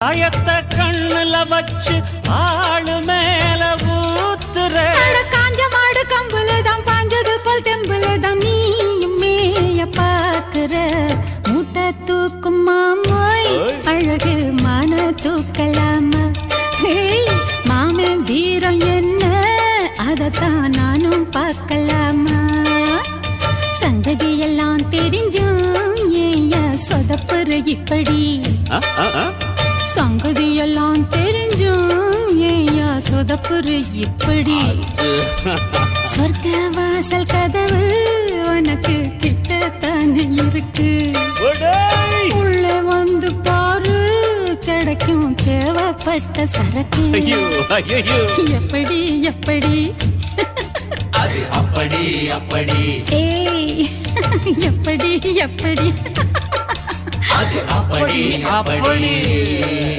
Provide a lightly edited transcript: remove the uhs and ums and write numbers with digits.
ஆயத்த கண்ணுல வச்சு ஆளு மேல ஊத்துற காஞ்ச மாடு கம்புலதான் பாஞ்சது போல் தெம்புலதான் நீயும் மேய பாக்குற மூட்டை தூக்கும் மாமோய் அழகு மான தூக்கலாமா மாமன் வீரம் என்ன அதத்தான் நானும் பார்க்கலாமா சந்ததி எல்லாம் தெரிஞ்சும் ஏயா சொதப்புற இப்படி சங்கதி எல்லாம் தெரிஞ்சும் ஏயா சொதப்புற இப்படி சொர்க்க வாசல் கதவு உனக்கு கிட்டத்தானே இருக்கு உள்ள வந்து பாரு கிடைக்கும் தேவைப்பட்ட சரக்கு எப்படி எப்படி அது அப்படி அப்படி ஏய் எப்படி எப்படி அது அப்படி அப்படி